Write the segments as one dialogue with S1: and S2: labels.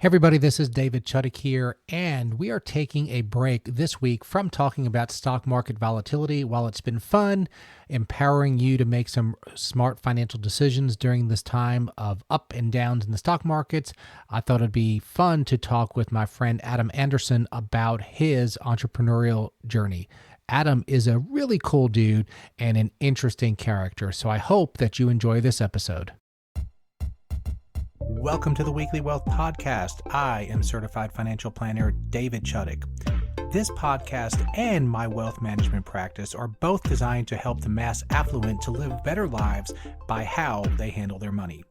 S1: Hey everybody, this is David Chuddick here, and we are taking a break this week from talking about stock market volatility. While it's been fun empowering you to make some smart financial decisions during this time of up and downs in the stock markets, I thought it'd be fun to talk with my friend Adam Anderson about his entrepreneurial journey. Adam is a really cool dude and an interesting character, so I hope that you enjoy this episode. Welcome to the Weekly Wealth Podcast. I am certified financial planner David Chuddick. This podcast and my wealth management practice are both designed to help the mass affluent to live better lives by how they handle their money.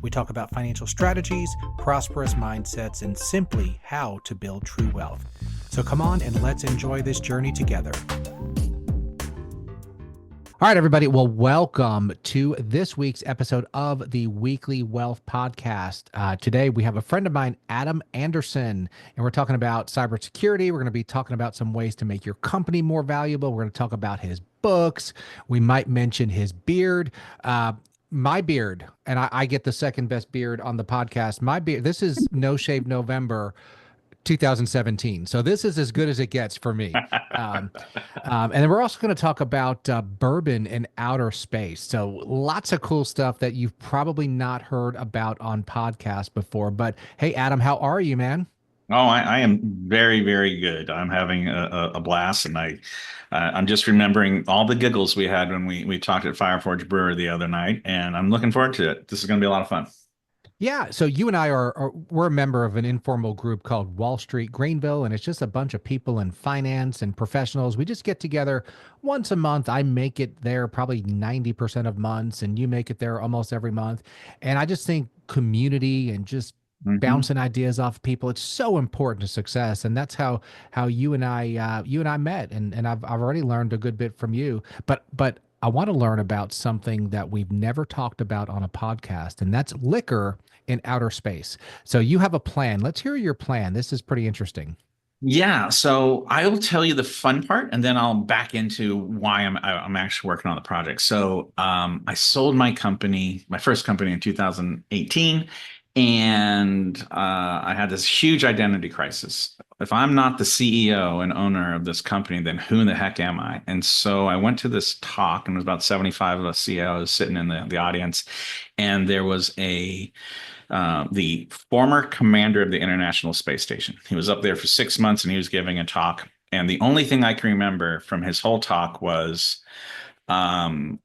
S1: We talk about financial strategies, prosperous mindsets, and simply how to build true wealth. So come on and let's enjoy this journey together. All right, everybody. Well, welcome to this week's episode of the Weekly Wealth Podcast. Today, we have a friend of mine, Adam Anderson, and we're talking about cybersecurity. We're going to be talking about some ways to make your company more valuable. We're going to talk about his books. We might mention his beard. My beard, and I get the second best beard on the podcast. My beard, this is No Shave November 2017. So this is as good as it gets for me. And then we're also going to talk about bourbon and outer space. So lots of cool stuff that you've probably not heard about on podcasts before. But hey, Adam, how are you, man?
S2: Oh, I am very, very good. I'm having a blast, and I'm just remembering all the giggles we had when we talked at Fireforge Brewer the other night, and I'm looking forward to it. This is going to be a lot of fun.
S1: Yeah, so you and I we're a member of an informal group called Wall Street Greenville, and it's just a bunch of people in finance and professionals. We just get together once a month. I make it there probably 90% of months, and you make it there almost every month. And I just think community and just
S2: Hmm.
S1: bouncing ideas off people, it's so important to success. And that's how you and I met, and I've already learned a good bit from you. But I want to learn about something that we've never talked about on a podcast, and that's liquor in outer space. So you have a plan. Let's hear your plan. This is pretty interesting.
S2: Yeah, so I will tell you the fun part, and then I'll back into why I'm actually working on the project. So I sold my company, my first company in 2018, and I had this huge identity crisis. If I'm not the CEO and owner of this company, then who in the heck am I? And so I went to this talk, and there was about 75 of us CEOs sitting in the audience, and there was the former commander of the International Space Station. He was up there for 6 months and he was giving a talk. And the only thing I can remember from his whole talk was um,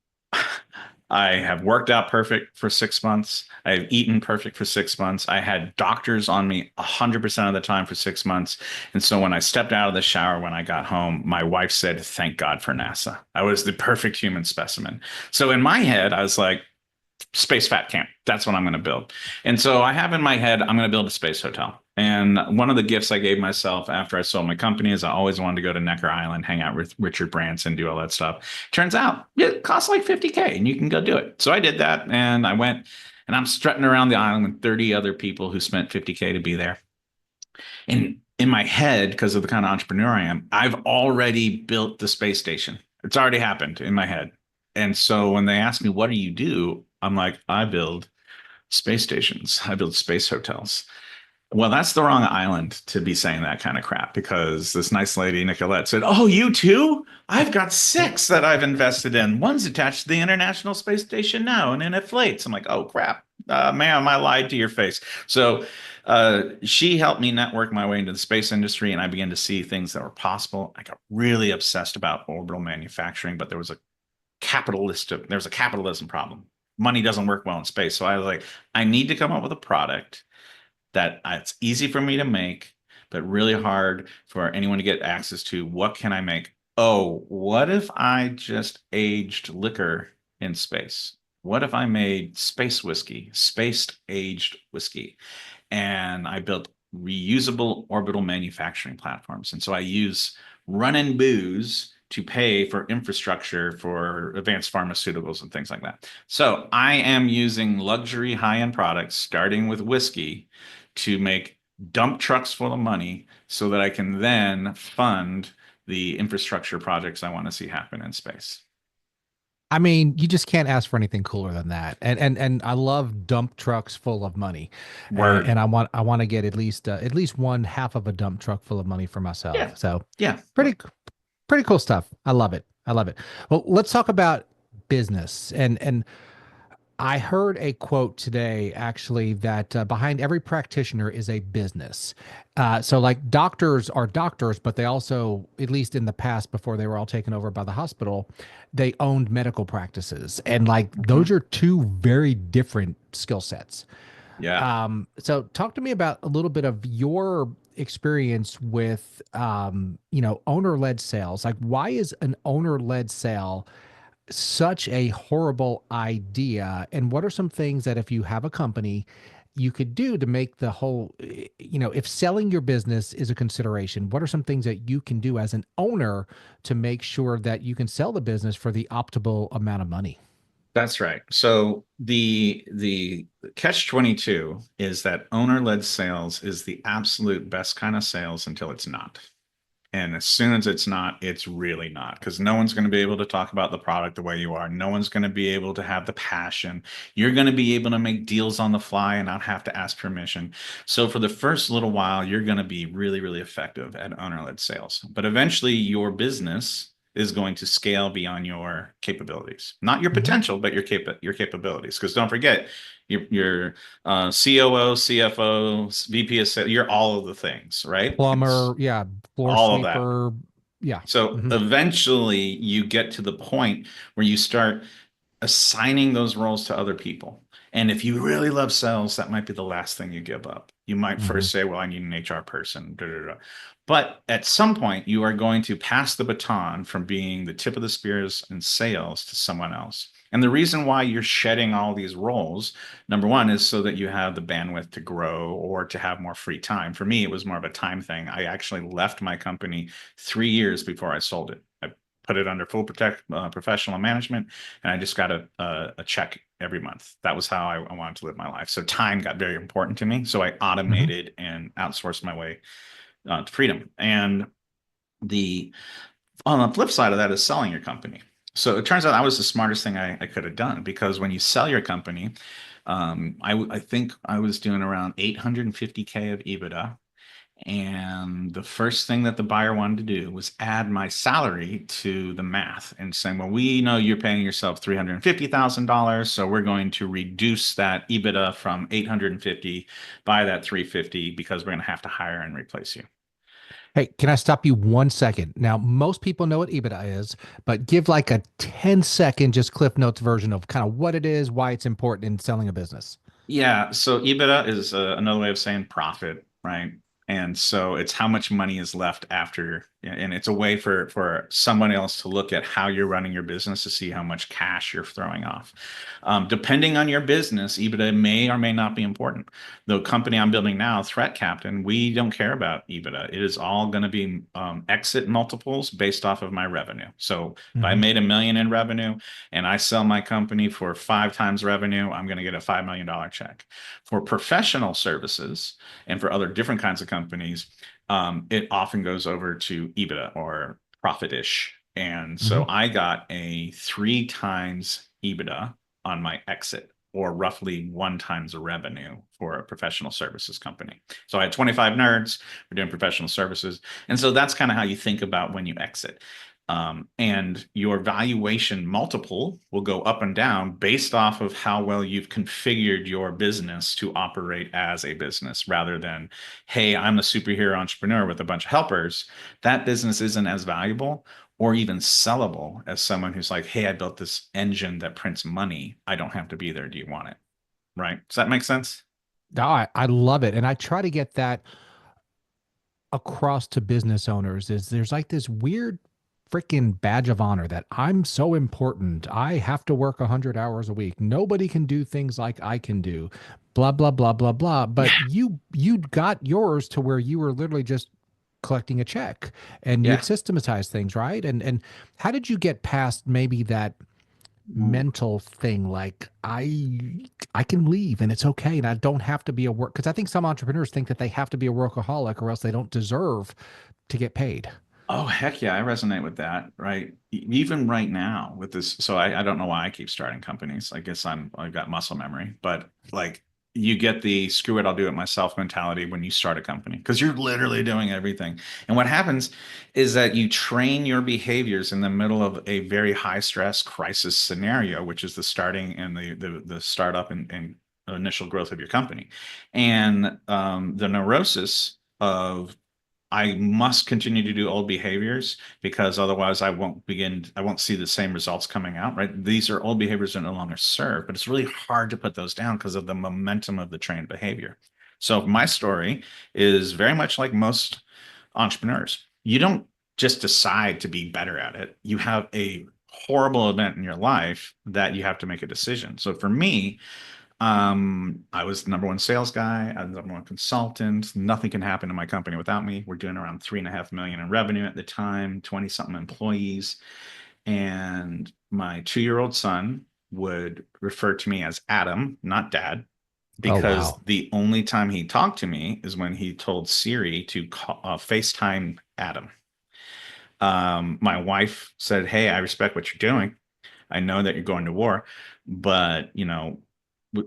S2: I have worked out perfect for 6 months. I have eaten perfect for 6 months. I had doctors on me 100% of the time for 6 months. And so when I stepped out of the shower when I got home, my wife said, "Thank God for NASA." I was the perfect human specimen. So in my head, I was like, space fat camp. That's what I'm going to build. And so I have in my head, I'm going to build a space hotel. And one of the gifts I gave myself after I sold my company is I always wanted to go to Necker Island, hang out with Richard Branson, do all that stuff. Turns out it costs like 50K and you can go do it. So I did that and I went and I'm strutting around the island with 30 other people who spent 50K to be there. And in my head, because of the kind of entrepreneur I am, I've already built the space station. It's already happened in my head. And so when they ask me, "What do you do?" I'm like, "I build space stations. I build space hotels." Well, that's the wrong island to be saying that kind of crap because this nice lady, Nicolette, said, "Oh, you too? I've got six that I've invested in. One's attached to the International Space Station now and it inflates." I'm like, "Oh, crap. Ma'am, I lied to your face." So she helped me network my way into the space industry and I began to see things that were possible. I got really obsessed about orbital manufacturing, but there's a capitalism problem. Money doesn't work well in space. So I was like, I need to come up with a product that it's easy for me to make, but really hard for anyone to get access to. What can I make? Oh, what if I just aged liquor in space? What if I made space whiskey, spaced aged whiskey? And I built reusable orbital manufacturing platforms. And so I use run-in booze to pay for infrastructure for advanced pharmaceuticals and things like that. So I am using luxury high-end products, starting with whiskey, to make dump trucks full of money so that I can then fund the infrastructure projects I want to see happen in space.
S1: I mean, you just can't ask for anything cooler than that. And I love dump trucks full of money,
S2: Word.
S1: and I want to get at least one half of a dump truck full of money for myself.
S2: Yeah.
S1: So
S2: Yeah.
S1: pretty pretty cool stuff. I love it. I love it. Well, let's talk about business. And I heard a quote today actually that behind every practitioner is a business. So, like doctors are doctors, but they also, at least in the past, before they were all taken over by the hospital, they owned medical practices. And like those
S2: Mhm.
S1: are two very different skill sets.
S2: Yeah.
S1: So, talk to me about a little bit of your experience with, owner led sales. Like, why is an owner led sale such a horrible idea? And what are some things that if you have a company, you could do to make the whole, if selling your business is a consideration, what are some things that you can do as an owner to make sure that you can sell the business for the optimal amount of money?
S2: That's right. So the catch 22 is that owner-led sales is the absolute best kind of sales until it's not. And as soon as it's not, it's really not because no one's going to be able to talk about the product the way you are. No one's going to be able to have the passion. You're going to be able to make deals on the fly and not have to ask permission. So for the first little while, you're going to be really, really effective at owner-led sales. But eventually, your business is going to scale beyond your capabilities, not your
S1: Hmm.
S2: potential, but your capabilities. Because don't forget, your COO, CFO, VP of sales, you're all of the things, right? And
S1: Plumber, yeah, floor
S2: all of that.
S1: sweeper, yeah.
S2: So
S1: Hmm.
S2: eventually you get to the point where you start assigning those roles to other people. And if you really love sales, that might be the last thing you give up. You might
S1: Hmm.
S2: first say, well, I need an HR person. Da, da, da. But at some point, you are going to pass the baton from being the tip of the spears in sales to someone else. And the reason why you're shedding all these roles, number one, is so that you have the bandwidth to grow or to have more free time. For me, it was more of a time thing. I actually left my company 3 years before I sold it. I put it under full professional management, and I just got a check every month. That was how I wanted to live my life. So time got very important to me. So I
S1: Hmm.
S2: automated and outsourced my way to freedom. And the on the flip side of that is selling your company. So it turns out that was the smartest thing I could have done because when you sell your company, I think I was doing around 850K of EBITDA, and the first thing that the buyer wanted to do was add my salary to the math and saying, well, we know you're paying yourself $350,000, so we're going to reduce that EBITDA from 850 by that 350 because we're going to have to hire and replace you.
S1: Hey, can I stop you 1 second? Now, most people know what EBITDA is, but give like a 10-second just Cliff Notes version of kind of what it is, why it's important in selling a business.
S2: Yeah, so EBITDA is another way of saying profit, right? And so it's how much money is left after, and it's a way for someone else to look at how you're running your business to see how much cash you're throwing off. Depending on your business, EBITDA may or may not be important. The company I'm building now, Threat Captain, we don't care about EBITDA. It is all going to be exit multiples based off of my revenue. So if I
S1: Hmm.
S2: made 1 million in revenue and I sell my company for 5 times revenue, I'm going to get a $5 million check. For professional services and for other different kinds of companies, it often goes over to EBITDA or profit-ish. And
S1: Hmm.
S2: so I got a 3 times EBITDA on my exit, or roughly 1 times the revenue for a professional services company. So I had 25 nerds, we're doing professional services. And so that's kind of how you think about when you exit. And your valuation multiple will go up and down based off of how well you've configured your business to operate as a business rather than, hey, I'm a superhero entrepreneur with a bunch of helpers. That business isn't as valuable or even sellable as someone who's like, hey, I built this engine that prints money. I don't have to be there. Do you want it? Right. Does that make sense?
S1: I love it. And I try to get that across to business owners is there's like this weird freaking badge of honor that I'm so important. I have to work 100 hours a week. Nobody can do things like I can do. Blah blah blah blah blah.
S2: Yeah.
S1: But you got yours to where you were literally just collecting a check and you'd
S2: Yeah.
S1: systematize things, right? And how did you get past maybe that mental thing like I can leave and it's okay and I don't have to be a work because I think some entrepreneurs think that they have to be a workaholic or else they don't deserve to get paid.
S2: Oh, heck yeah, I resonate with that, right? Even right now with this, so I don't know why I keep starting companies. I guess I've got muscle memory, but like you get the screw it, I'll do it myself mentality when you start a company because you're literally doing everything. And what happens is that you train your behaviors in the middle of a very high stress crisis scenario, which is the starting and the startup and initial growth of your company. And the neurosis of I must continue to do old behaviors because otherwise I won't see the same results coming out, right? These are old behaviors that no longer serve, but it's really hard to put those down because of the momentum of the trained behavior. So my story is very much like most entrepreneurs. You don't just decide to be better at it. You have a horrible event in your life that you have to make a decision. So for me, I was the number one sales guy. I was the number one consultant. Nothing can happen in my company without me. We're doing around 3.5 million in revenue at the time, 20 something employees. And my 2-year-old son would refer to me as Adam, not dad,
S1: Oh,
S2: because
S1: wow.
S2: the only time he talked to me is when he told Siri to FaceTime Adam. My wife said, "Hey, I respect what you're doing. I know that you're going to war, but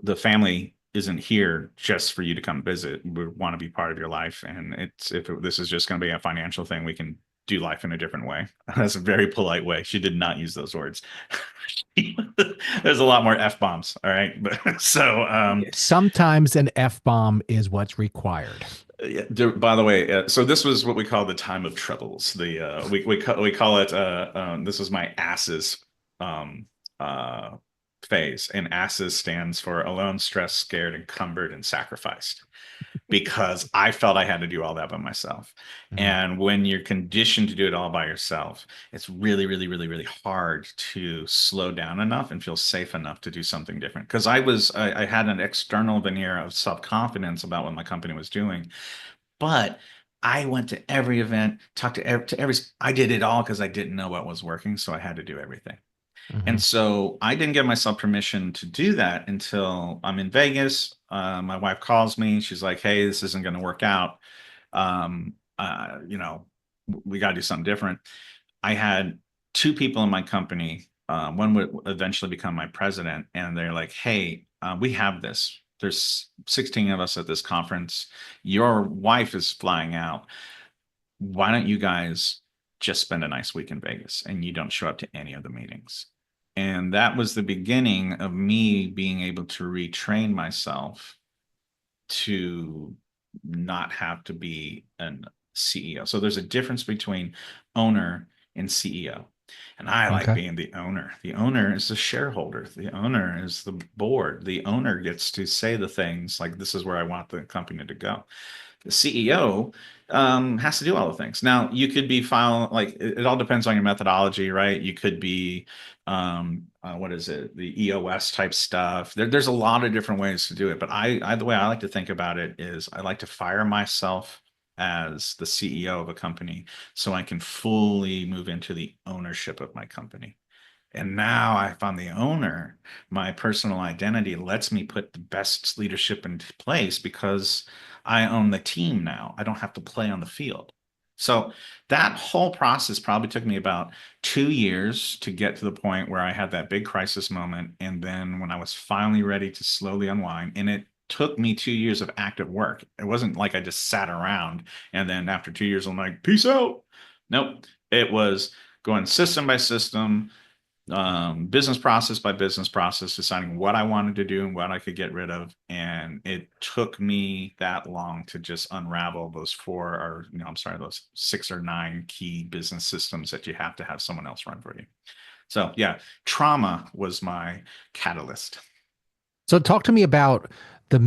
S2: the family isn't here just for you to come visit. We want to be part of your life, and this is just going to be a financial thing, we can do life in a different way." That's a very polite way. She did not use those words. There's a lot more f bombs. All right, but
S1: Sometimes an F bomb is what's required.
S2: yeah, by the way, so this was what we call the time of troubles. The we call it this was my asses um, uh, phase, and asses stands for alone, stressed, scared, encumbered, and sacrificed because I felt I had to do all that by myself.
S1: Mhm.
S2: And when you're conditioned to do it all by yourself, it's really, really, really, really hard to slow down enough and feel safe enough to do something different. Because I had an external veneer of self-confidence about what my company was doing, but I went to every event, talked to every, I did it all because I didn't know what was working. So I had to do everything. And
S1: Mhm.
S2: so I didn't give myself permission to do that until I'm in Vegas. My wife calls me. She's like, "Hey, this isn't going to work out. Um, we got to do something different." I had two people in my company. One would eventually become my president, and they're like, "Hey, we have this. There's 16 of us at this conference. Your wife is flying out. Why don't you guys just spend a nice week in Vegas and you don't show up to any of the meetings?" And that was the beginning of me being able to retrain myself to not have to be an CEO. So there's a difference between owner and CEO. And I like
S1: Okay.
S2: being the owner. The owner is the shareholder. The owner is the board. The owner gets to say the things like, this is where I want the company to go. The CEO has to do all the things. Now, you could be filing like it all depends on your methodology, right? You could be what is it, the EOS type stuff. There's a lot of different ways to do it, but the way I like to think about it is I like to fire myself as the CEO of a company so I can fully move into the ownership of my company. And now if I'm the owner, my personal identity lets me put the best leadership into place because I own the team now. I don't have to play on the field. So that whole process probably took me about 2 years to get to the point where I had that big crisis moment. And then when I was finally ready to slowly unwind, and it took me 2 years of active work. It wasn't like I just sat around and then after 2 years, I'm like, peace out. Nope. It was going system by system, business process by business process, deciding what I wanted to do and what I could get rid of. And it took me that long to just unravel those four or, I'm sorry, those 6 or 9 key business systems that you have to have someone else run for you. So, yeah, trauma was my catalyst.
S1: So talk to me about the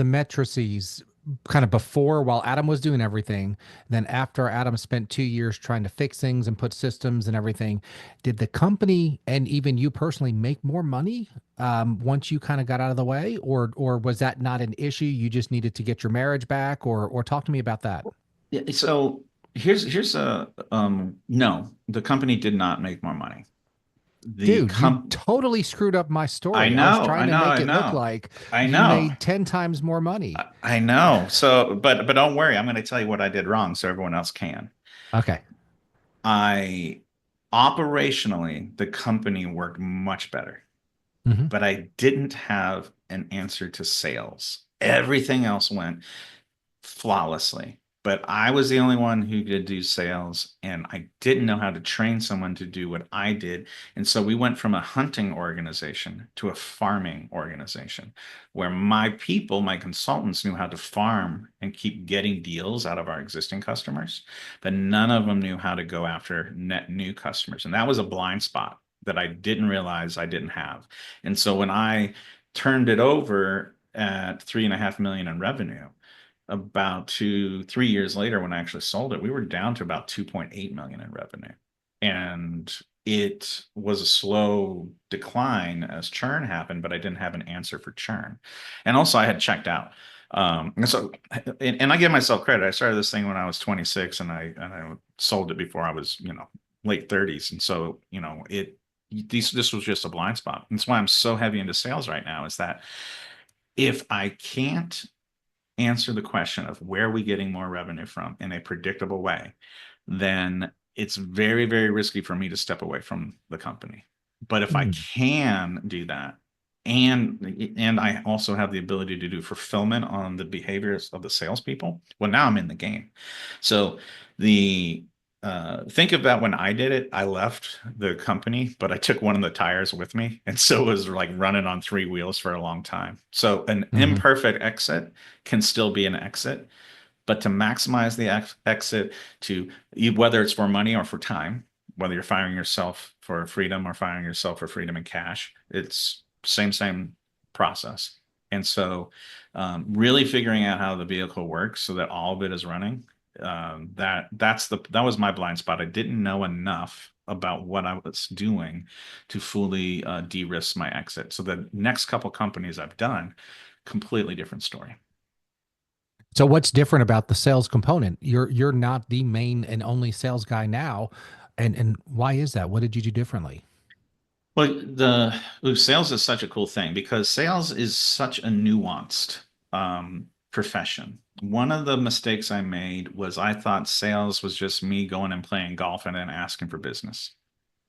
S1: matrices kind of before while Adam was doing everything. Then after Adam spent 2 years trying to fix things and put systems and everything, did the company and even you personally make more money once you kind of got out of the way, or was that not an issue? You just needed to get your marriage back, or talk to me about that.
S2: Yeah, so here's a no, the company did not make more money. The
S1: Dude, you
S2: comp
S1: totally screwed up my
S2: I
S1: story. I was
S2: know, I
S1: trying to
S2: know,
S1: make
S2: I
S1: it look
S2: know.
S1: like
S2: I
S1: you
S2: know.
S1: made 10 times more money.
S2: I know. So, but don't worry, I'm going to tell you what I did wrong so everyone else can.
S1: Okay.
S2: I operationally, the company worked much better,
S1: Hmm.
S2: but I didn't have an answer to sales. Everything else went flawlessly. But I was the only one who could do sales, and I didn't know how to train someone to do what I did. And so we went from a hunting organization to a farming organization where my people, my consultants, knew how to farm and keep getting deals out of our existing customers, but none of them knew how to go after net new customers. And that was a blind spot that I didn't realize I didn't have. And so when I turned it over at 3.5 million in revenue, about 3 years later, when I actually sold it, we were down to about 2.8 million in revenue. And it was a slow decline as churn happened, but I didn't have an answer for churn. And also I had checked out. And I give myself credit. I started this thing when I was 26, and I sold it before I was, late 30s. And so, this was just a blind spot. And that's why I'm so heavy into sales right now, is that if I can't answer the question of where are we getting more revenue from in a predictable way, then it's very, very risky for me to step away from the company. But if I
S1: Mm.
S2: can do that, and I also have the ability to do fulfillment on the behaviors of the salespeople, well, now I'm in the game. So the think about when I did it, I left the company, but I took one of the tires with me. And so it was like running on three wheels for a long time. So an
S1: Hmm.
S2: imperfect exit can still be an exit, but to maximize the exit, whether it's for money or for time, whether you're firing yourself for freedom or firing yourself for freedom and cash, it's same process. And so, really figuring out how the vehicle works so that all of it is running. That was my blind spot. I didn't know enough about what I was doing to fully de-risk my exit. So the next couple companies I've done, completely different story.
S1: So what's different about the sales component? You're not the main and only sales guy now, and why is that? What did you do differently?
S2: Well, sales is such a cool thing because sales is such a nuanced profession. One of the mistakes I made was I thought sales was just me going and playing golf and then asking for business.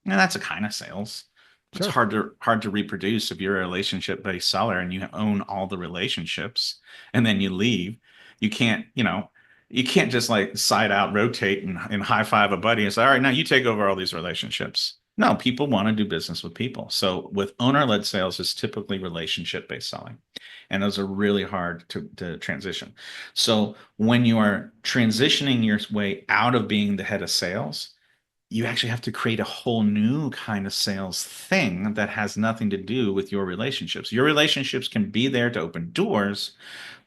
S2: And that's a kind of sales. It's
S1: Sure.
S2: hard to reproduce if you're a relationship based seller and you own all the relationships and then you leave. You can't, you can't just like side out, rotate, and high five a buddy and say, all right, now you take over all these relationships. No, people want to do business with people. So with owner led sales is typically relationship based selling. And those are really hard to transition. So when you are transitioning your way out of being the head of sales, you actually have to create a whole new kind of sales thing that has nothing to do with your relationships. Your relationships can be there to open doors,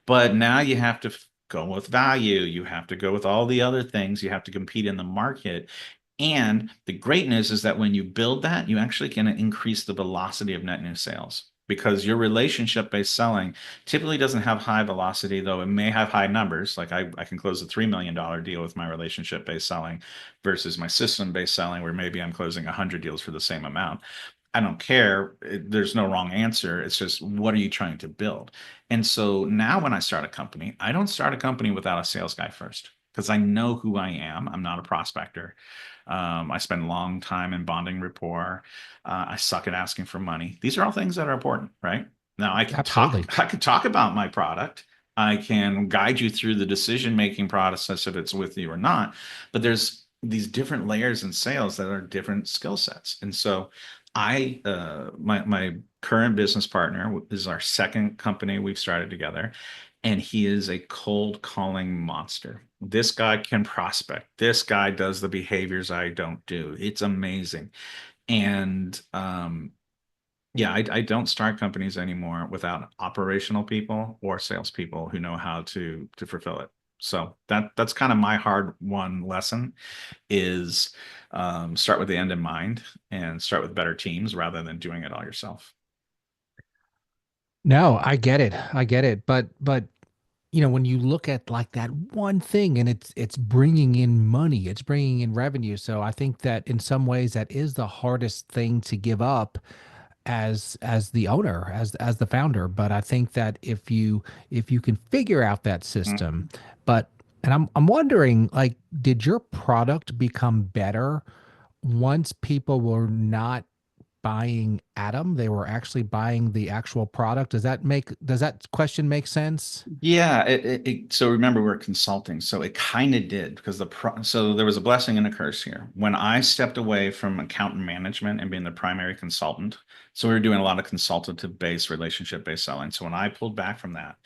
S2: but now you have to go with value. You have to go with all the other things. You have to compete in the market. And the greatness is that when you build that, you actually can increase the velocity of net new sales because your relationship based selling typically doesn't have high velocity, though it may have high numbers. Like I can close a $3 million deal with my relationship based selling versus my system based selling, where maybe I'm closing 100 deals for the same amount. I don't care. There's no wrong answer. It's just, what are you trying to build? And so now when I start a company, I don't start a company without a sales guy first because I know who I am. I'm not a prospector. I spend a long time in bonding rapport. I suck at asking for money. These are all things that are important, right? Now I can
S1: Absolutely.
S2: talk. I can talk about my product. I can guide you through the decision-making process if it's with you or not. But there's these different layers in sales that are different skill sets. And so my current business partner is our second company we've started together, and he is a cold calling monster. This guy can prospect. This guy does the behaviors I don't do. It's amazing. And yeah, I don't start companies anymore without operational people or salespeople who know how to fulfill it. So that's kind of my hard won lesson is start with the end in mind and start with better teams rather than doing it all yourself.
S1: No, I get it. I get it. But when you look at like that one thing and it's bringing in money, it's bringing in revenue. So I think that in some ways that is the hardest thing to give up as the owner, as the founder. But I think that if you can figure out that system,
S2: Mhm.
S1: but And I'm wondering, like, did your product become better once people were not buying Atom? They were actually buying the actual product. Does that question make sense?
S2: Yeah, so remember we're consulting, so it kind of did because so there was a blessing and a curse here. When I stepped away from account management and being the primary consultant, so we were doing a lot of consultative based, relationship based selling. So when I pulled back from that,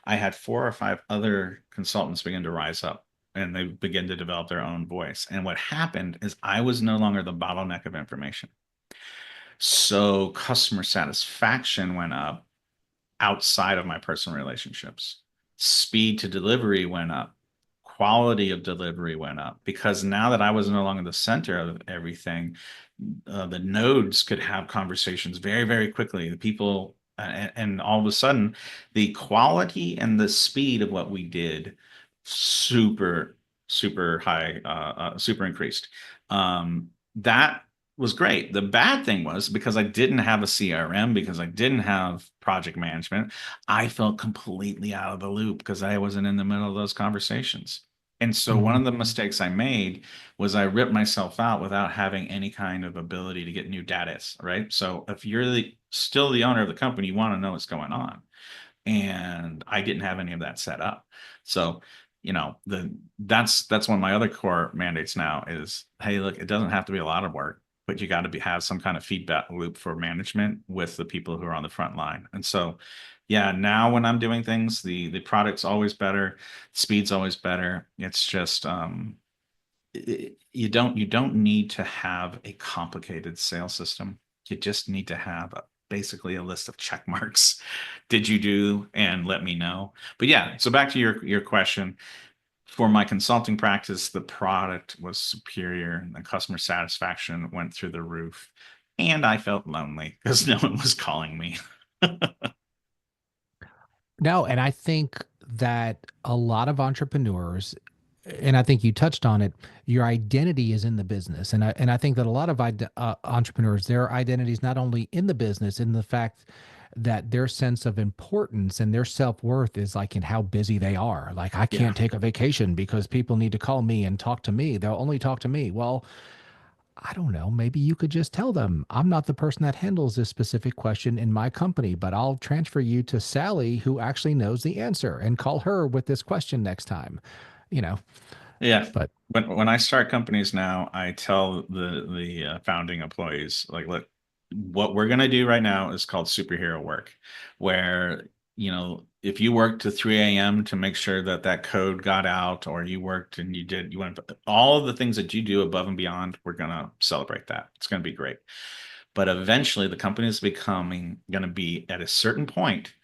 S2: I had four or five other consultants begin to rise up and they begin to develop their own voice. And what happened is I was no longer the bottleneck of information. So customer satisfaction went up outside of my personal relationships. Speed to delivery went up. Quality of delivery went up because now that I was no longer the center of everything, the nodes could have conversations very, very quickly. The people, and all of a sudden, the quality and the speed of what we did super, super high, super increased. That was great. The bad thing was because I didn't have a CRM, because I didn't have project management, I felt completely out of the loop because I wasn't in the middle of those conversations. And so one
S1: Hmm.
S2: of the mistakes I made was I ripped myself out without having any kind of ability to get new data, right? So if you're still the owner of the company, you want to know what's going on, and I didn't have any of that set up. So, that's one of my other core mandates now is, hey, look, it doesn't have to be a lot of work, but you got to have some kind of feedback loop for management with the people who are on the front line. And so, yeah, now when I'm doing things, the product's always better, speed's always better. It's just you don't need to have a complicated sales system. You just need to have basically a list of check marks. Did you do and let me know? But yeah, so back to your question. For my consulting practice, the product was superior, and the customer satisfaction went through the roof, and I felt lonely because no one was calling me.
S1: No, and I think that a lot of entrepreneurs, and I think you touched on it, your identity is in the business. And I think that a lot of entrepreneurs, their identity is not only in the business, in the fact that their sense of importance and their self-worth is like in how busy they are. Like, I
S2: Yeah.
S1: can't take a vacation because people need to call me and talk to me. They'll only talk to me. Well, I don't know. Maybe you could just tell them, I'm not the person that handles this specific question in my company, but I'll transfer you to Sally, who actually knows the answer, and call her with this question next time. You know,
S2: Yeah.
S1: but
S2: When I start companies now, I tell the founding employees, like, look, what we're gonna do right now is called superhero work, where if you worked to 3 a.m. to make sure that that code got out, or you worked and you went all of the things that you do above and beyond, we're gonna celebrate that. It's gonna be great. But eventually, the company is becoming gonna be at a certain point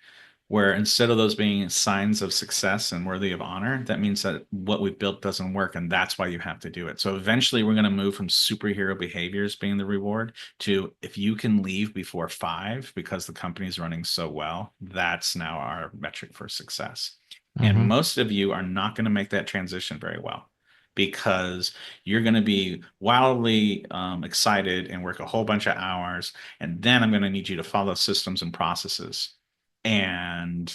S2: where instead of those being signs of success and worthy of honor, that means that what we've built doesn't work, and that's why you have to do it. So eventually, we're going to move from superhero behaviors being the reward to, if you can leave before 5 because the company's running so well, that's now our metric for success. And
S1: mhm.
S2: most of you are not going to make that transition very well because you're going to be wildly excited and work a whole bunch of hours, and then I'm going to need you to follow systems and processes. And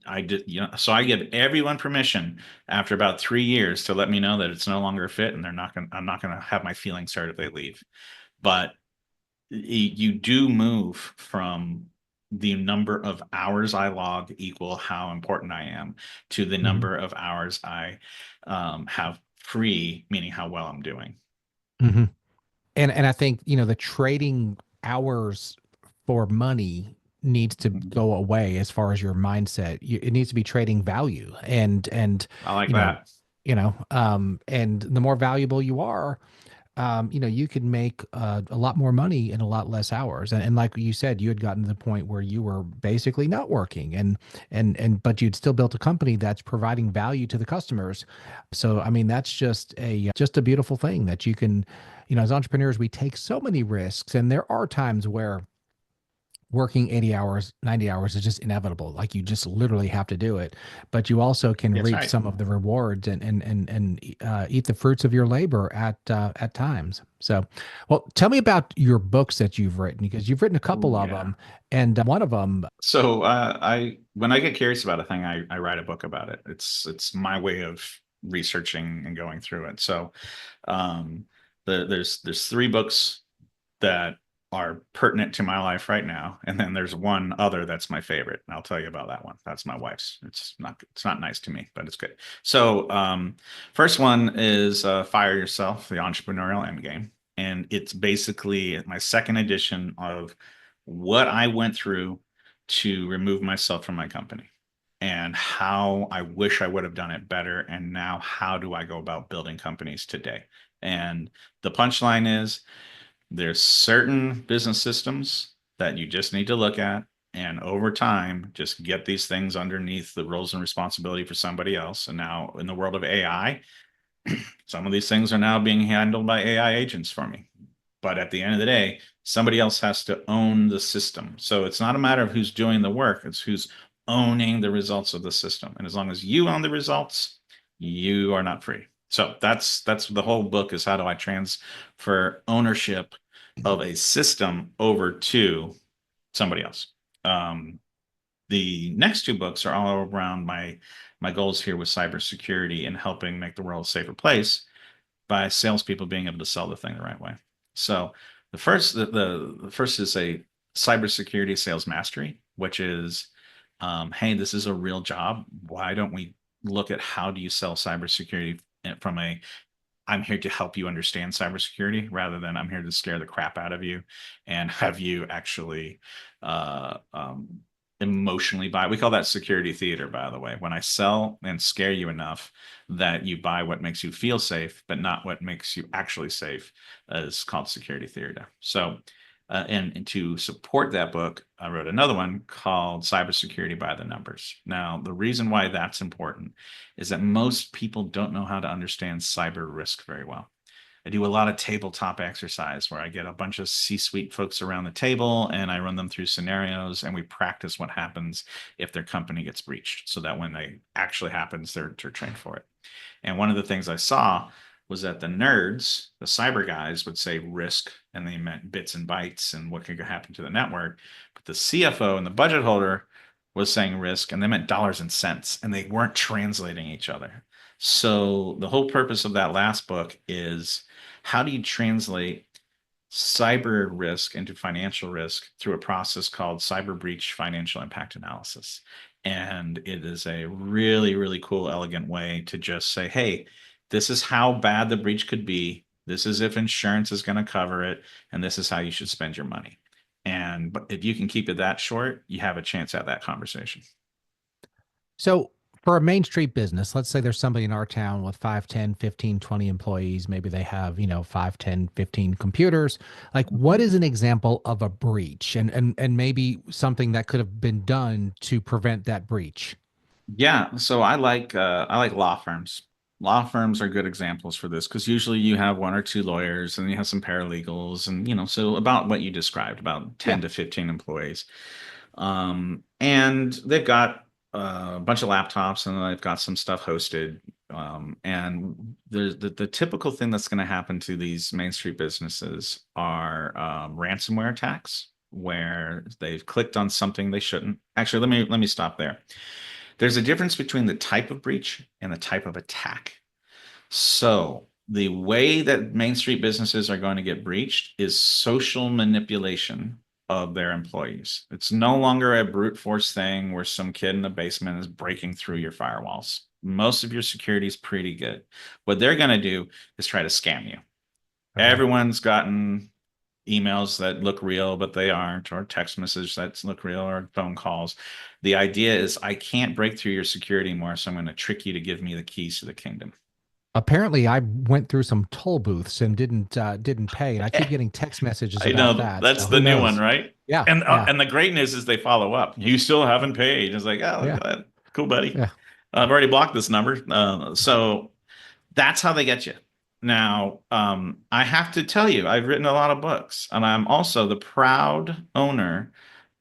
S2: I did, so I give everyone permission after about 3 years to let me know that it's no longer a fit, and I'm not gonna have my feelings hurt if they leave. But you do move from the number of hours I log equal how important I am to the
S1: Mhm.
S2: number of hours I have free, meaning how well I'm doing.
S1: Mhm. And I think, the trading hours for money needs to
S2: Mhm.
S1: go away as far as your mindset. It needs to be trading value. And
S2: I like
S1: you know,
S2: that.
S1: and the more valuable you are, you could make a lot more money in a lot less hours. And like you said, you had gotten to the point where you were basically not working, but you'd still built a company that's providing value to the customers. So, I mean, that's just a beautiful thing that you can, as entrepreneurs, we take so many risks, and there are times where working 80 hours, 90 hours is just inevitable. Like, you just literally have to do it. But you also can
S2: That's
S1: reap
S2: right.
S1: some of the rewards and eat the fruits of your labor at times. So, well, tell me about your books that you've written, because you've written a couple
S2: Oh
S1: of
S2: yeah.
S1: them, and one of them.
S2: So I when I get curious about a thing, I write a book about it. It's my way of researching and going through it. So um, there's three books that are pertinent to my life right now, and then there's one other that's my favorite, and I'll tell you about that one. That's my wife's. It's not nice to me, but it's good. So first one is Fire Yourself: The Entrepreneurial Endgame, and it's basically my second edition of what I went through to remove myself from my company and how I wish I would have done it better. And now, how do I go about building companies today? And the punchline is there's certain business systems that you just need to look at. And over time, just get these things underneath the roles and responsibility for somebody else. And now, in the world of AI, some of these things are now being handled by AI agents for me. But at the end of the day, somebody else has to own the system. So it's not a matter of who's doing the work, it's who's owning the results of the system. And as long as you own the results, you are not free. So that's the whole book is how do I transfer ownership of a system over to somebody else. Um, the next two books are all around my goals here with cybersecurity and helping make the world a safer place by salespeople being able to sell the thing the right way. So the first is a cybersecurity sales mastery, which is, hey, this is a real job. Why don't we look at how do you sell cybersecurity from a I'm here to help you understand cybersecurity rather than I'm here to scare the crap out of you and have you actually uh, um, emotionally buy. We call that security theater, by the way. When I sell and scare you enough that you buy what makes you feel safe, but not what makes you actually safe, is called security theater. So, and to support that book, I wrote another one called Cybersecurity by the Numbers. Now, the reason why that's important is that most people don't know how to understand cyber risk very well. I do a lot of tabletop exercise where I get a bunch of C-suite folks around the table and I run them through scenarios and we practice what happens if their company gets breached so that when it actually happens, they're trained for it. And one of the things I saw was that the nerds, the cyber guys, would say risk and they meant bits and bytes and what could happen to the network. But the CFO and the budget holder was saying risk and they meant dollars and cents and they weren't translating each other. So the whole purpose of that last book is how do you translate cyber risk into financial risk through a process called cyber breach financial impact analysis. And it is a really, really cool, elegant way to just say, hey, this is how bad the breach could be. This is if insurance is going to cover it. And this is how you should spend your money. And but if you can keep it that short, you have a chance at that conversation.
S1: So for a Main Street business, let's say there's somebody in our town with 5, 10, 15, 20 employees. Maybe they have, 5, 10, 15 computers. Like what is an example of a breach and maybe something that could have been done to prevent that breach?
S2: Yeah, so I like law firms. Law firms are good examples for this because usually you have one or two lawyers and you have some paralegals and so about what you described, about
S1: Yeah.
S2: 10 to 15 employees. And they've got a bunch of laptops and they've got some stuff hosted. And there's the typical thing that's going to happen to these Main Street businesses are ransomware attacks where they've clicked on something they shouldn't. Actually, let me stop there. There's a difference between the type of breach and the type of attack. So, the way that Main Street businesses are going to get breached is social manipulation of their employees. It's no longer a brute force thing where some kid in the basement is breaking through your firewalls. Most of your security is pretty good. What they're going to do is try to scam you.
S1: Okay.
S2: Everyone's gotten emails that look real, but they aren't, or text messages that look real, or phone calls. The idea is I can't break through your security more, so I'm going to trick you to give me the keys to the kingdom.
S1: Apparently, I went through some toll booths and didn't pay, and I keep getting text messages
S2: I
S1: about
S2: know
S1: that.
S2: that's
S1: So
S2: the
S1: who
S2: new one,
S1: knows?
S2: right?
S1: Yeah,
S2: And
S1: yeah,
S2: and the great news is they follow up. You still haven't paid. It's like, oh, look
S1: yeah,
S2: at that. Cool, buddy.
S1: yeah.
S2: I've already blocked this number. So that's how they get you. Now, I have to tell you, I've written a lot of books, and I'm also the proud owner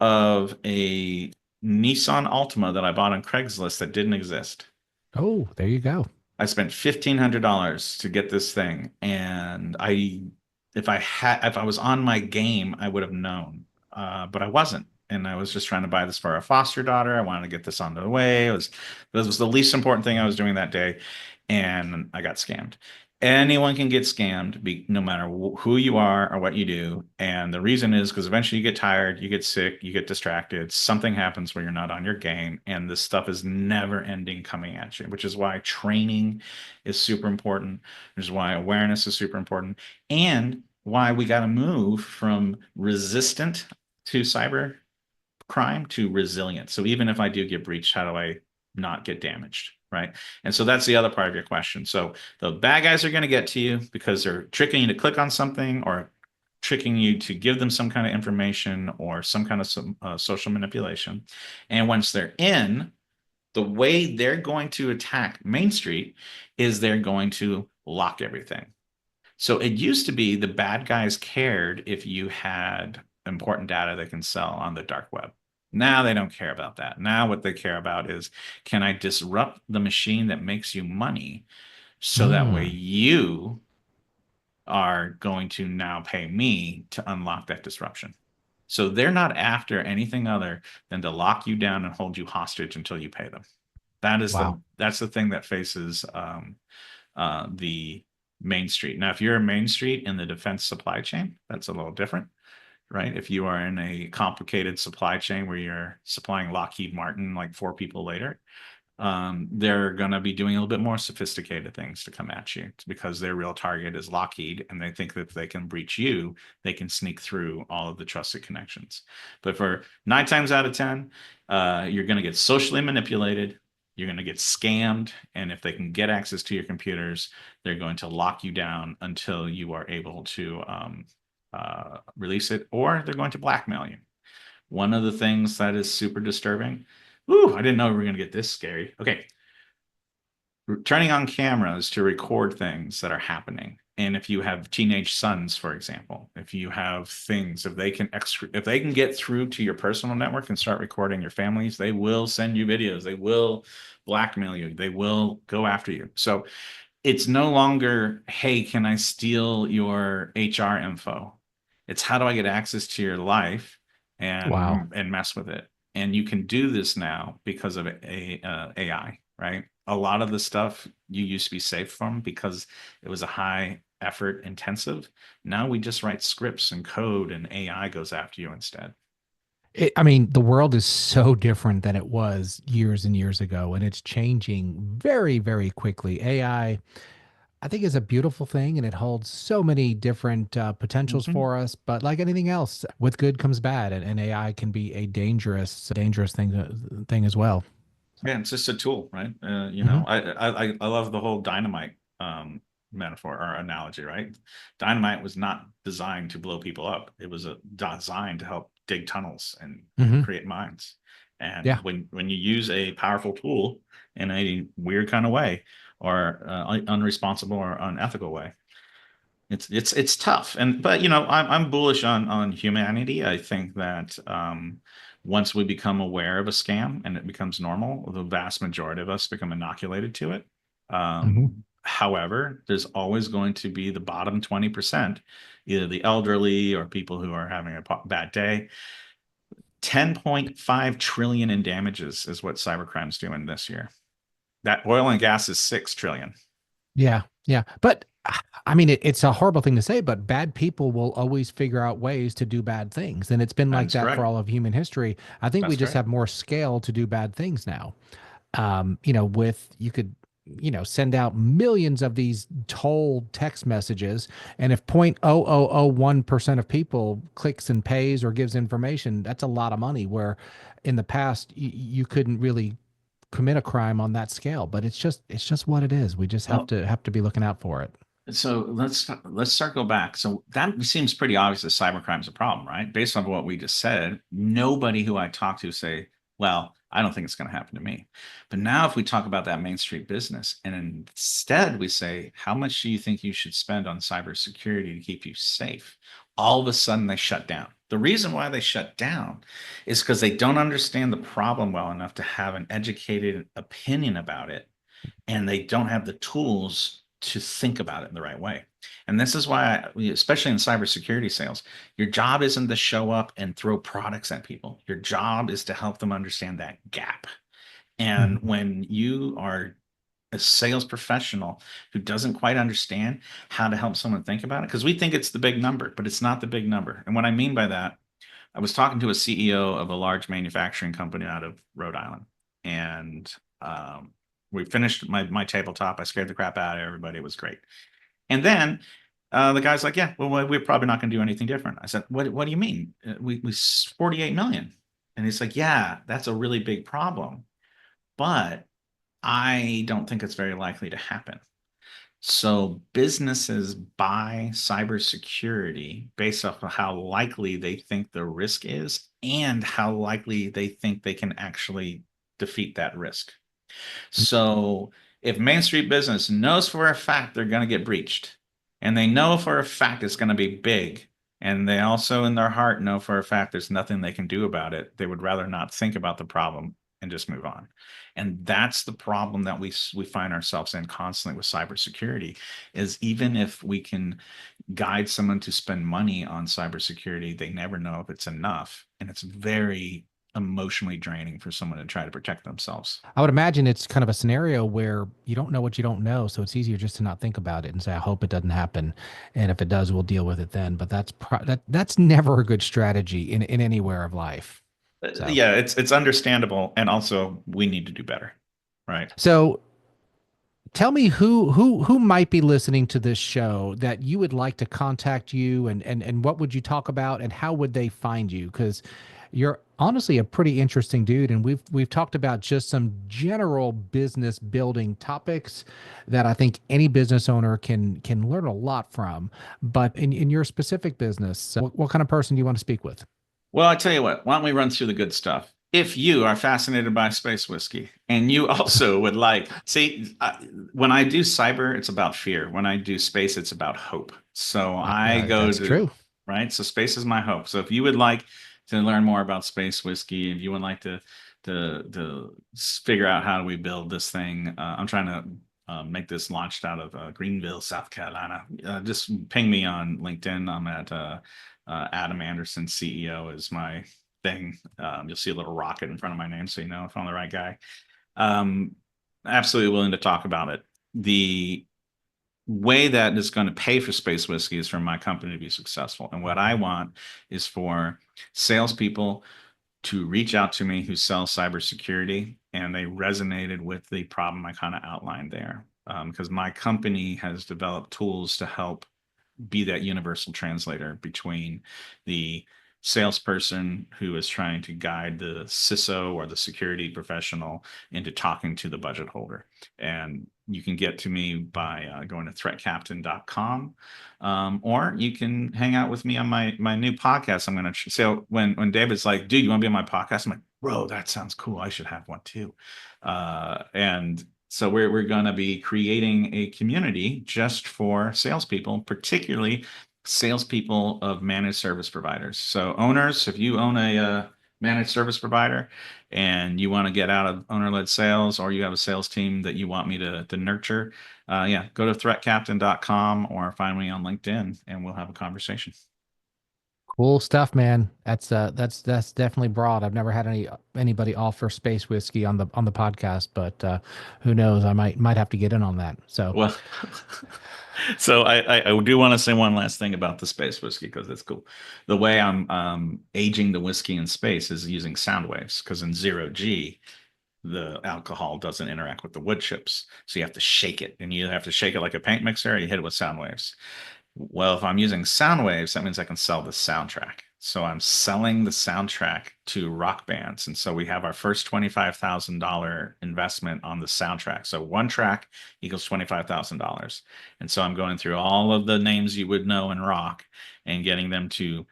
S2: of a Nissan Altima that I bought on Craigslist that didn't exist.
S1: Oh, there you go.
S2: I spent $1,500 to get this thing, and if I was on my game, I would have known, but I wasn't. and I was just trying to buy this for our foster daughter. I wanted to get this on the way. This was the least important thing I was doing that day, and I got scammed. Anyone can get scammed, no matter who you are or what you do. And the reason is because eventually you get tired, you get sick, you get distracted, something happens where you're not on your game, and this stuff is never ending coming at you, which is why training is super important, which is why awareness is super important, and why we got to move from resistant to cyber crime to resilient. So even if I do get breached, how do I not get damaged? Right. And so that's the other part of your question. So the bad guys are going to get to you because they're tricking you to click on something or tricking you to give them some kind of information or some kind of social manipulation. And once they're in, the way they're going to attack Main Street is they're going to lock everything. So it used to be the bad guys cared if you had important data they can sell on the dark web. Now they don't care about that. Now what they care about is, can I disrupt the machine that makes you money so that way
S1: Mm,
S2: you are going to now pay me to unlock that disruption. So they're not after anything other than to lock you down and hold you hostage until you pay them.
S1: wow.
S2: That's the thing that faces the Main Street. Now, if you're a Main Street in the defense supply chain, that's a little different, right? If you are in a complicated supply chain where you're supplying Lockheed Martin like four people later, they're going to be doing a little bit more sophisticated things to come at you because their real target is Lockheed, and they think that if they can breach you, they can sneak through all of the trusted connections. But for 9 times out of 10, you're going to get socially manipulated. You're going to get scammed. And if they can get access to your computers, they're going to lock you down until you are able to release it, or they're going to blackmail you. One of the things that is super disturbing. Ooh, I didn't know we were going to get this scary. Okay. Turning on cameras to record things that are happening. And if you have teenage sons, for example, if you have things, if they can get through to your personal network and start recording your families, they will send you videos. They will blackmail you. They will go after you. So it's no longer, hey, can I steal your HR info? It's how do I get access to your life
S1: Wow.
S2: and mess with it? And you can do this now because of AI, right? A lot of the stuff you used to be safe from because it was a high effort intensive. Now we just write scripts and code, and AI goes after you instead.
S1: I mean, the world is so different than it was years and years ago, and it's changing very, very quickly. I think is a beautiful thing, and it holds so many different potentials
S2: Mhm.
S1: for us. But like anything else, with good comes bad, and AI can be a dangerous thing as well.
S2: Yeah, it's just a tool, right?
S1: Hmm.
S2: I love the whole dynamite metaphor or analogy, right? Dynamite was not designed to blow people up. It was designed to help dig tunnels and
S1: Hmm.
S2: create mines. And
S1: Yeah.
S2: when you use a powerful tool in a weird kind of way, or unresponsible or unethical way, it's tough. But I'm bullish on humanity. I think that once we become aware of a scam and it becomes normal, the vast majority of us become inoculated to it.
S1: Hmm.
S2: However, there's always going to be the bottom 20%, either the elderly or people who are having a bad day. 10.5 trillion in damages is what cybercrime's doing this year. That oil and gas is 6 trillion.
S1: Yeah. Yeah. But I mean, it's a horrible thing to say, but bad people will always figure out ways to do bad things. And it's been like
S2: That's
S1: that for
S2: correct.
S1: all of human history. I think we
S2: That's
S1: just
S2: correct.
S1: have more scale to do bad things now. With you could, send out millions of these toll text messages. And if 0.0001% of people clicks and pays or gives information, that's a lot of money where in the past you couldn't really commit a crime on that scale, but it's just what it is. We just have
S2: Well,
S1: to be looking out for it.
S2: so let's circle back. So that seems pretty obvious that cybercrime is a problem, right? Based on what we just said, nobody who I talk to say, "Well, I don't think it's going to happen to me." But now, if we talk about that Main Street business, and instead we say, "How much do you think you should spend on cybersecurity to keep you safe?" All of a sudden, they shut down. The reason why they shut down is because they don't understand the problem well enough to have an educated opinion about it, and they don't have the tools to think about it in the right way. And this is why, especially in cybersecurity sales, your job isn't to show up and throw products at people. Your job is to help them understand that gap. And
S1: Mhm.
S2: when you are a sales professional who doesn't quite understand how to help someone think about it, because we think it's the big number, but it's not the big number. And what I mean by that, I was talking to a CEO of a large manufacturing company out of Rhode Island, and we finished my tabletop. I scared the crap out of everybody. It was great. And then the guy's like, "Yeah, well, we're probably not going to do anything different." I said, "What do you mean? We 48 million." And he's like, "Yeah, that's a really big problem, but I don't think it's very likely to happen." So businesses buy cybersecurity based off of how likely they think the risk is and how likely they think they can actually defeat that risk. So if Main Street business knows for a fact they're going to get breached, and they know for a fact it's going to be big, and they also in their heart know for a fact there's nothing they can do about it, they would rather not think about the problem and just move on. And that's the problem that we find ourselves in constantly with cybersecurity is even if we can guide someone to spend money on cybersecurity, they never know if it's enough. And it's very emotionally draining for someone to try to protect themselves.
S1: I would imagine it's kind of a scenario where you don't know what you don't know, so it's easier just to not think about it and say, "I hope it doesn't happen," and if it does, we'll deal with it then. But that's never a good strategy in anywhere of life. So,
S2: Yeah, it's understandable, and also we need to do better, right?
S1: so tell me who might be listening to this show that you would like to contact you, and what would you talk about, and how would they find you? Because you're honestly a pretty interesting dude, and we've talked about just some general business building topics that I think any business owner can learn a lot from. But in your specific business, what kind of person do you want to speak with?
S2: Well, I tell you what, why don't we run through the good stuff? If you are fascinated by space whiskey and you also would like, see, when I do cyber, it's about fear. When I do space, it's about hope. So I go
S1: That's
S2: to,
S1: true.
S2: right? So space is my hope. So if you would like to learn more about space whiskey, if you would like to figure out how do we build this thing, I'm trying to make this launched out of Greenville, South Carolina. Just ping me on LinkedIn. I'm at Adam Anderson, CEO, is my thing. You'll see a little rocket in front of my name, so you know if I'm the right guy. Um, Absolutely willing to talk about it. The way that is going to pay for space whiskey is for my company to be successful. And what I want is for salespeople to reach out to me who sell cybersecurity and they resonated with the problem I kind of outlined there. Because my company has developed tools to help be that universal translator between the salesperson who is trying to guide the CISO or the security professional into talking to the budget holder. And you can get to me by going to threatcaptain.com, or you can hang out with me on my new podcast. I'm going to so when David's like, "Dude, you want to be on my podcast?" I'm like, "Bro, that sounds cool. I should have one too." And so we're going to be creating a community just for salespeople, particularly salespeople of managed service providers. So owners, if you own a managed service provider and you want to get out of owner-led sales, or you have a sales team that you want me to nurture, yeah, go to threatcaptain.com or find me on LinkedIn and we'll have a conversation.
S1: Cool stuff, man. That's definitely broad. I've never had anybody offer space whiskey on the podcast, but who knows? I might have to get in on that. So
S2: Well, so I do want to say one last thing about the space whiskey because it's cool. The way I'm aging the whiskey in space is using sound waves because in zero G, the alcohol doesn't interact with the wood chips. So you have to shake it and you have to shake it like a paint mixer or you hit it with sound waves. Well, if I'm using sound waves, that means I can sell the soundtrack. So I'm selling the soundtrack to rock bands. And so we have our first $25,000 investment on the soundtrack. So one track equals $25,000. And so I'm going through all of the names you would know in rock and getting them to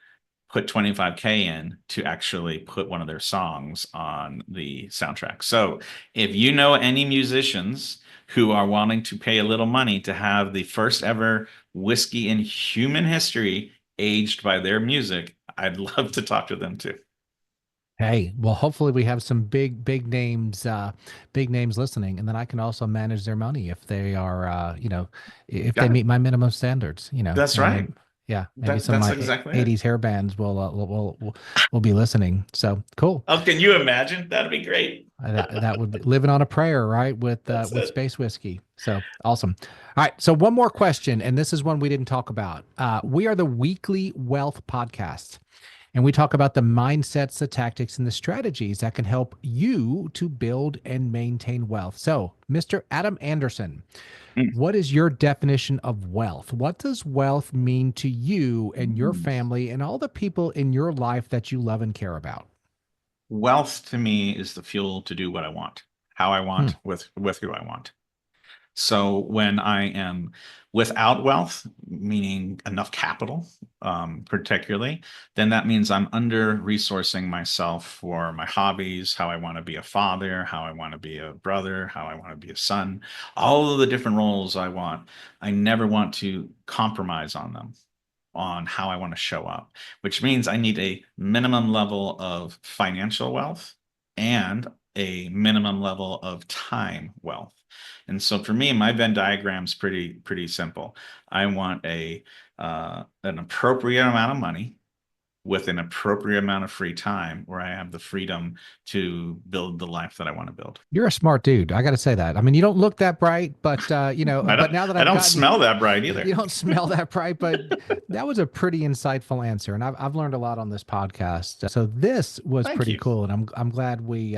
S2: put 25K in to actually put one of their songs on the soundtrack. So if you know any musicians who are wanting to pay a little money to have the first ever whiskey in human history aged by their music, I'd love to talk to them too.
S1: Hey, well, hopefully we have some big names listening, and then I can also manage their money if they are, if they
S2: Got it.
S1: meet my minimum standards.
S2: That's
S1: And
S2: right.
S1: then, yeah, maybe some of
S2: That's
S1: my
S2: exactly it.
S1: '80s hair bands will be listening. So cool.
S2: Oh, can you imagine? That'd be great.
S1: That would be living on a prayer, right?
S2: That's
S1: With
S2: it.
S1: space whiskey. So awesome. All right. So one more question, and this is one we didn't talk about. We are the Weekly Wealth Podcast. And we talk about the mindsets, the tactics, and the strategies that can help you to build and maintain wealth. So, Mr. Adam Anderson, what is your definition of wealth? What does wealth mean to you and your
S2: Mm.
S1: family and all the people in your life that you love and care about?
S2: Wealth to me is the fuel to do what I want, how I
S1: Hmm.
S2: want, with who I want. So when I am without wealth, meaning enough capital, particularly, then that means I'm under resourcing myself for my hobbies, how I want to be a father, how I want to be a brother, how I want to be a son, all of the different roles I want. I never want to compromise on them, on how I want to show up, which means I need a minimum level of financial wealth and a minimum level of time wealth. And so for me, my Venn diagram's pretty simple. I want a an appropriate amount of money with an appropriate amount of free time where I have the freedom to build the life that I want to build.
S1: You're a smart dude. I got to say that. I mean, you don't look that bright, but but now that
S2: I
S1: I've
S2: don't
S1: gotten you,
S2: smell that bright
S1: you
S2: either.
S1: don't smell that bright, but that was a pretty insightful answer, and I've learned a lot on this podcast. So this was
S2: Thank
S1: pretty
S2: you.
S1: cool, and I'm glad we've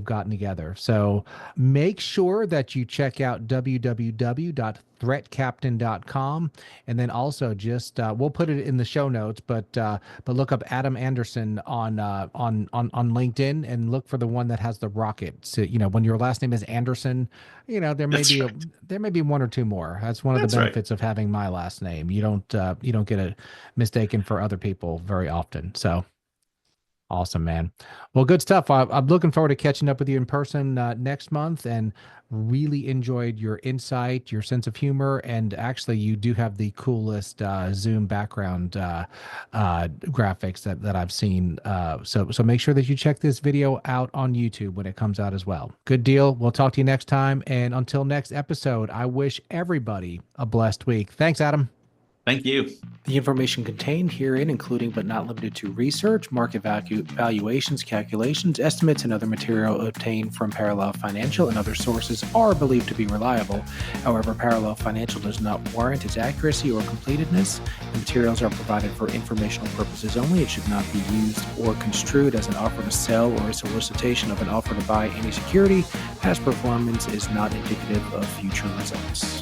S1: gotten together. So make sure that you check out www.threatcaptain.com, and then also just we'll put it in the show notes, but look up Adam Anderson on LinkedIn and look for the one that has the rocket. So when your last name is Anderson,
S2: That's right.
S1: there may be one or two more. That's one of the
S2: That's right.
S1: benefits of having my last name. You don't get it mistaken for other people very often. So awesome, man. Well, good stuff. I'm looking forward to catching up with you in person next month, and really enjoyed your insight, your sense of humor, and actually, you do have the coolest Zoom background graphics that I've seen. So make sure that you check this video out on YouTube when it comes out as well. Good deal. We'll talk to you next time, and until next episode, I wish everybody a blessed week. Thanks, Adam.
S2: Thank you.
S1: The information contained herein, including but not limited to research, market valuations, calculations, estimates, and other material obtained from Parallel Financial and other sources, are believed to be reliable. However, Parallel Financial does not warrant its accuracy or completeness. The materials are provided for informational purposes only. It should not be used or construed as an offer to sell or a solicitation of an offer to buy any security. Past performance is not indicative of future results.